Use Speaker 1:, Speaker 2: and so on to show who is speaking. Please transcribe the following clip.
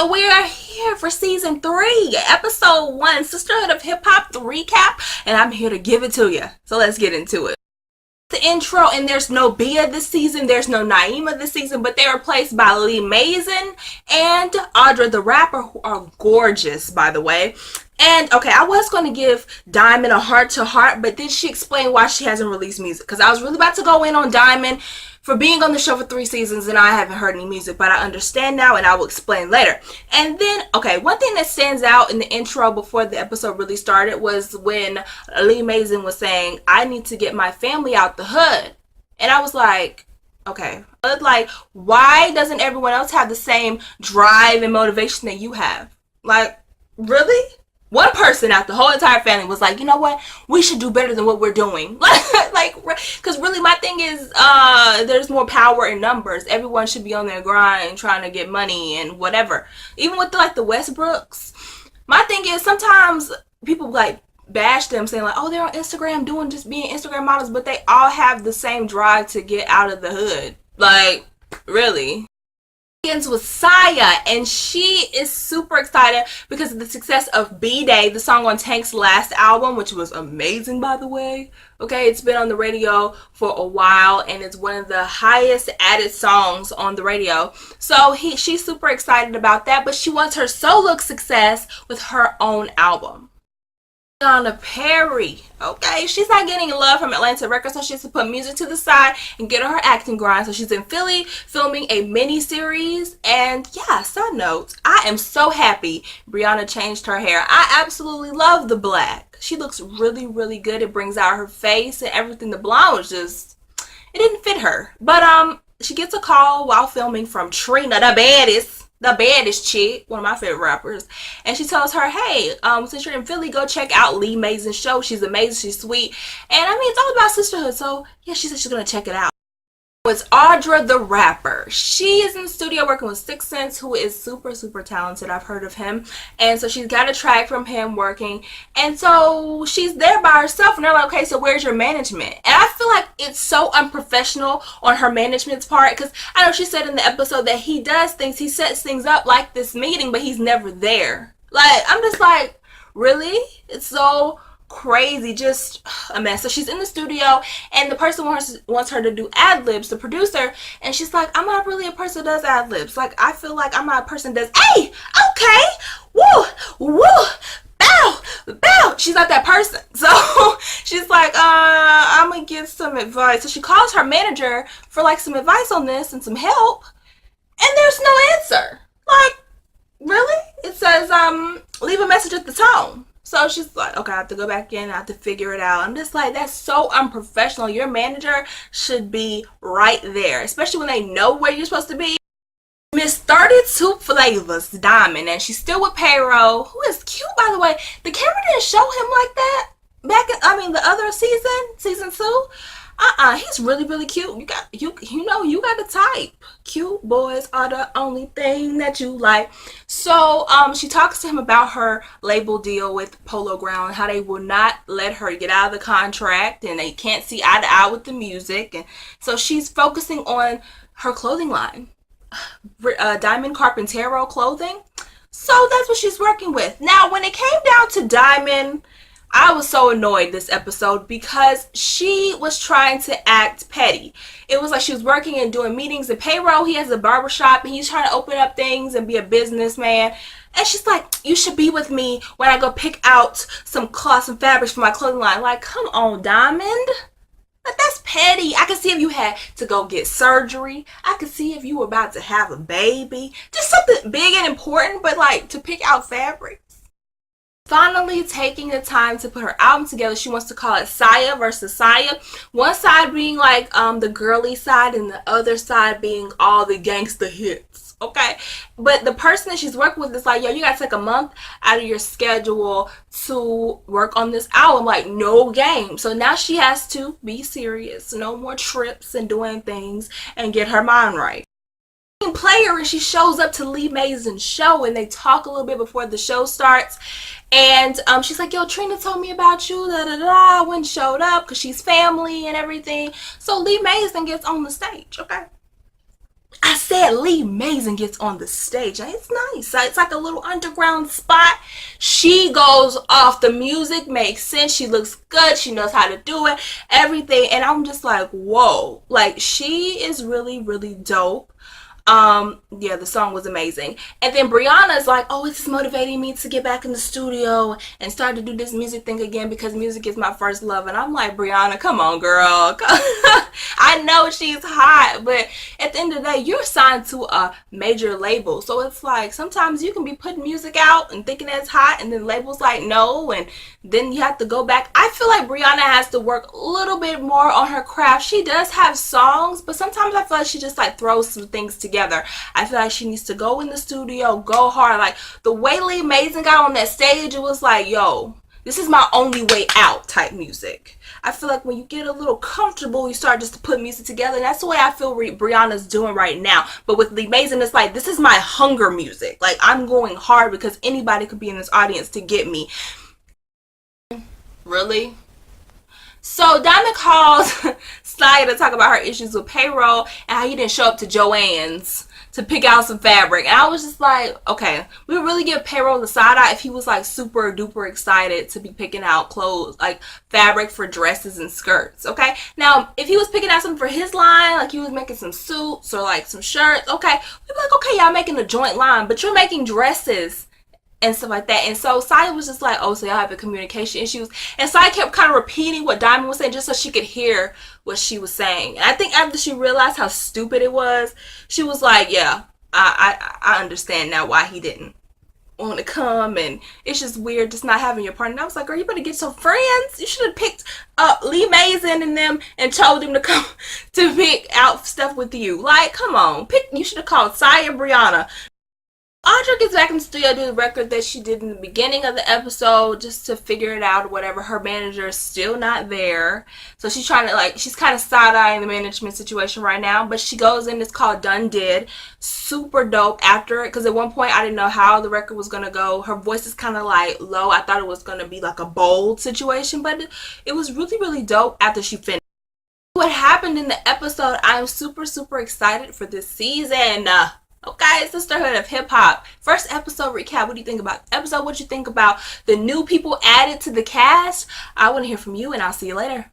Speaker 1: And we are here for season 3, episode 1, Sisterhood of Hip Hop, the recap, and I'm here to give it to you. So let's get into it. The intro, and there's no Bia this season, there's no Naima this season, but they are replaced by Lee Mazin and Audra the rapper, who are gorgeous, by the way. And okay, I was going to give Diamond a heart-to-heart, but then she explained why she hasn't released music, because I was really about to go in on Diamond for being on the show for 3 seasons and I haven't heard any music, but I understand now and I will explain later. And then, okay, one thing that stands out in the intro before the episode really started was when Lee Mazin was saying, I need to get my family out the hood. And I was like, okay, like, why doesn't everyone else have the same drive and motivation that you have? Like, really? One person out the whole entire family was like, you know what? We should do better than what we're doing. Like, because really my thing is, there's more power in numbers. Everyone should be on their grind trying to get money and whatever. Even with the Westbrooks. My thing is sometimes people like bash them saying like, oh, they're on Instagram doing just being Instagram models, but they all have the same drive to get out of the hood. Like, really? Begins with Saya, and she is super excited because of the success of B-Day, the song on Tank's last album, which was amazing, by the way. Okay, it's been on the radio for a while and it's one of the highest added songs on the radio. So she's super excited about that, but she wants her solo success with her own album. Donna Perry, okay, she's not getting love from Atlantic Records, so she has to put music to the side and get on her acting grind. So she's in Philly filming a mini-series. And yeah, side note, I am so happy Brianna changed her hair. I absolutely love the black. She looks really, really good. It brings out her face and everything. The blonde was just, it didn't fit her. But she gets a call while filming from Trina, the baddest chick, one of my favorite rappers, and she tells her, hey, since you're in Philly, go check out Lee Mazin's show. She's amazing, she's sweet, and I mean, it's all about sisterhood, so yeah, she said she's gonna check it out. It's Audra the rapper. She is in the studio working with 6 Sense, who is super, super talented. I've heard of him, and so she's got a track from him working, and so she's there by herself, and they're like, okay, so where's your management? And I feel like it's so unprofessional on her management's part, because I know she said in the episode that he does things, he sets things up like this meeting, but he's never there. Like, I'm just like, really? It's so crazy, just a mess. So she's in the studio and the person wants her to do ad-libs, the producer, and she's like, I'm not really a person that does ad-libs. Like, I feel like I'm not a person that does, hey, okay, woo, woo, bow, bow. She's not that person. So she's like, I'm gonna give some advice. So she calls her manager for like some advice on this and some help, and there's no answer. Like, really? It says, leave a message at the tone. So she's like, okay, I have to go back in. I have to figure it out. I'm just like, that's so unprofessional. Your manager should be right there, especially when they know where you're supposed to be. Miss 32 Flavors, Diamond, and she's still with Payroll, who is cute, by the way. The camera didn't show him like that back in, the other season 2. He's really, really cute. You know, you got a type. Cute boys are the only thing that you like. So, she talks to him about her label deal with Polo Ground, how they will not let her get out of the contract, and they can't see eye to eye with the music. And so she's focusing on her clothing line, Diamond Carpintero clothing. So that's what she's working with. Now, when it came down to Diamond, I was so annoyed this episode because she was trying to act petty. It was like she was working and doing meetings in Payroll. He has a barbershop and he's trying to open up things and be a businessman. And she's like, you should be with me when I go pick out some cloths and fabrics for my clothing line. Like, come on, Diamond. Like, that's petty. I could see if you had to go get surgery. I could see if you were about to have a baby. Just something big and important, but like to pick out fabric. Finally taking the time to put her album together. She wants to call it Saya versus Saya. One side being like the girly side and the other side being all the gangster hits. Okay, but the person that she's working with is like, yo, you gotta take a month out of your schedule to work on this album. Like, no game. So now she has to be serious. No more trips and doing things and get her mind right. Player, and she shows up to Lee Mazin's show and they talk a little bit before the show starts, and she's like, yo, Trina told me about you, da da da, when showed up because she's family and everything. So Lee Mazin gets on the stage. Okay, I said Lee Mason gets on the stage. And it's nice. It's like a little underground spot. She goes off. The music makes sense. She looks good. She knows how to do it. Everything. And I'm just like, whoa. Like, she is really, really dope. Yeah, the song was amazing. And then Brianna's like, oh, it's motivating me to get back in the studio and start to do this music thing again because music is my first love. And I'm like, Brianna, come on, girl. I know she's hot, but at the end of the day, you're signed to a major label. So it's like, sometimes you can be putting music out and thinking that's hot, and then labels like, no, and then you have to go back. I feel like Brianna has to work a little bit more on her craft. She does have songs, but sometimes I feel like she just like throws some things together. I feel like she needs to go in the studio, go hard. Like the way Lee Mason got on that stage, it was like, yo, this is my only way out type music. I feel like when you get a little comfortable, you start just to put music together. And that's the way I feel Brianna's doing right now. But with Lee Mason, it's like, this is my hunger music. Like, I'm going hard because anybody could be in this audience to get me. Really? So Diamond calls Saya to talk about her issues with payroll and how he didn't show up to Joann's to pick out some fabric. And I was just like, okay, we would really give payroll the side eye if he was like super duper excited to be picking out clothes, like fabric for dresses and skirts, okay? Now, if he was picking out something for his line, like he was making some suits or like some shirts, okay, we'd be like, okay, y'all making a joint line, but you're making dresses and stuff like that. And so Saya was just like, oh, so y'all having communication issues. And Saya kept kind of repeating what Diamond was saying just so she could hear what she was saying. And I think after she realized how stupid it was, she was like, yeah, I understand now why he didn't want to come. And it's just weird just not having your partner. And I was like, girl, you better get some friends. You should have picked up Lee Mason and them and told them to come to pick out stuff with you. Like, come on. You should have called Saya and Brianna. Audra gets back in the studio to do the record that she did in the beginning of the episode just to figure it out or whatever. Her manager is still not there. So she's trying to, like, she's kind of side-eyeing the management situation right now. But she goes in, it's called Done Did. Super dope after it. Because at one point I didn't know how the record was going to go. Her voice is kind of like low. I thought it was going to be like a bold situation. But it was really, really dope after she finished. What happened in the episode, I'm super, super excited for this season. Okay, Sisterhood of Hip Hop. First episode recap. What do you think about the episode? What do you think about the new people added to the cast? I want to hear from you, and I'll see you later.